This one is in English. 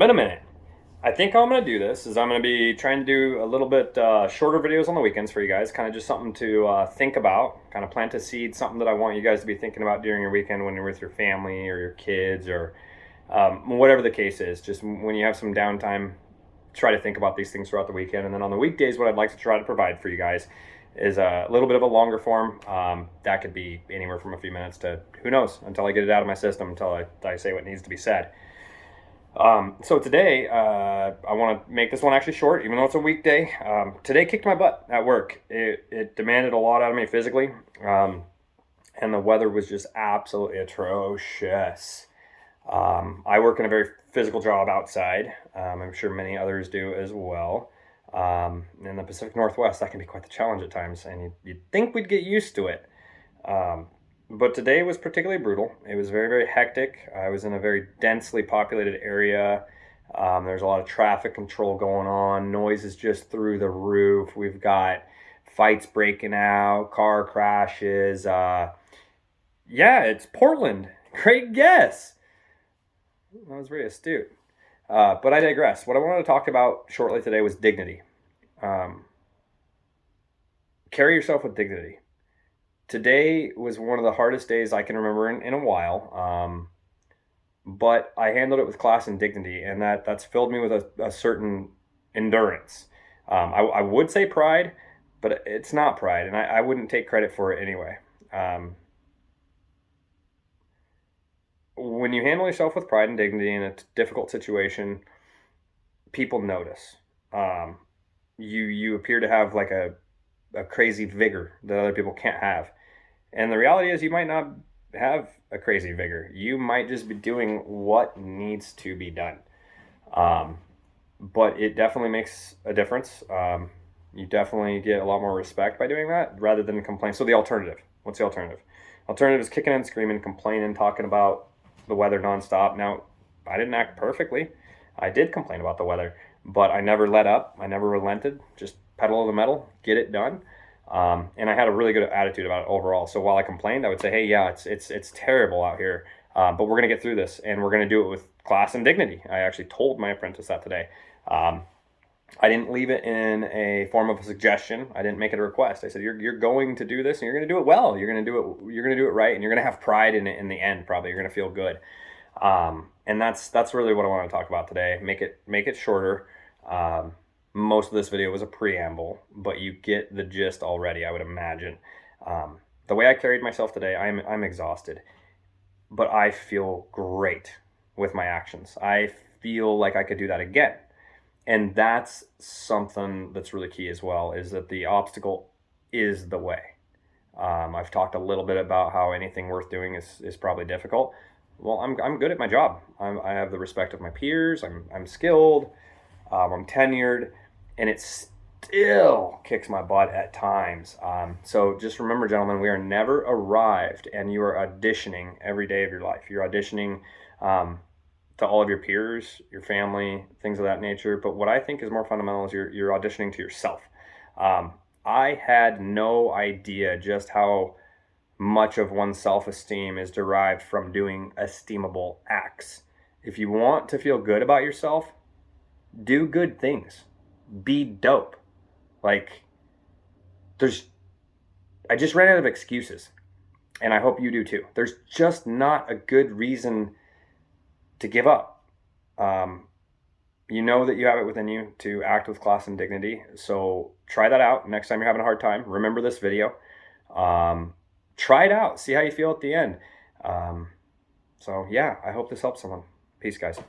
been a minute. I think how I'm going to do this is I'm going to be trying to do a little bit shorter videos on the weekends for you guys, kind of just something to think about, kind of plant a seed, something that I want you guys to be thinking about during your weekend when you're with your family or your kids or whatever the case is. Just when you have some downtime, try to think about these things throughout the weekend. And then on the weekdays, what I'd like to try to provide for you guys is a little bit of a longer form. That could be anywhere from a few minutes to who knows, until I get it out of my system, until I say what needs to be said. So today, I want to make this one actually short, even though it's a weekday. Today kicked my butt at work. It demanded a lot out of me physically, and the weather was just absolutely atrocious. I work in a very physical job outside. I'm sure many others do as well. In the Pacific Northwest, that can be quite the challenge at times, and you'd think we'd get used to it. But today was particularly brutal. It was very, very hectic. I was in a very densely populated area. There's a lot of traffic control going on. Noise is just through the roof. We've got fights breaking out, car crashes. Yeah, it's Portland. Great guess. That was very astute. But I digress. What I wanted to talk about shortly today was dignity. Carry yourself with dignity. Today was one of the hardest days I can remember in a while, but I handled it with class and dignity, and that's filled me with a certain endurance. I would say pride, but it's not pride, and I wouldn't take credit for it anyway. When you handle yourself with pride and dignity in a difficult situation, people notice. You appear to have like a crazy vigor that other people can't have. And the reality is you might not have a crazy vigor. You might just be doing what needs to be done. But it definitely makes a difference. You definitely get a lot more respect by doing that rather than complain. So the alternative, what's the alternative? Alternative is kicking and screaming, complaining, talking about the weather nonstop. Now, I didn't act perfectly. I did complain about the weather, but I never let up. I never relented. Just pedal to the metal, get it done. And I had a really good attitude about it overall. So while I complained, I would say, hey, yeah, it's terrible out here, but we're going to get through this, and we're going to do it with class and dignity. I actually told my apprentice that today. I didn't leave it in a form of a suggestion. I didn't make it a request. I said, you're going to do this, and you're going to do it well. You're going to do it right, and you're going to have pride in it in the end. Probably you're going to feel good. And that's really what I want to talk about today. Make it shorter. Most of this video was a preamble, but you get the gist already, I would imagine. The way I carried myself today, I'm exhausted, but I feel great with my actions. I feel like I could do that again. And that's something that's really key as well, is that the obstacle is the way. I've talked a little bit about how anything worth doing is probably difficult. Well, I'm good at my job. I have the respect of my peers. I'm skilled. I'm tenured, and it still kicks my butt at times. So just remember, gentlemen, we are never arrived, and you are auditioning every day of your life. You're auditioning to all of your peers, your family, things of that nature. But what I think is more fundamental is you're auditioning to yourself. I had no idea just how much of one's self-esteem is derived from doing esteemable acts. If you want to feel good about yourself, do good things. Be dope. Like, I just ran out of excuses, and I hope you do too. There's just not a good reason to give up. You know that you have it within you to act with class and dignity, so try that out next time you're having a hard time. Remember this video. Try it out. See how you feel at the end. So yeah, I hope this helps someone. Peace, guys.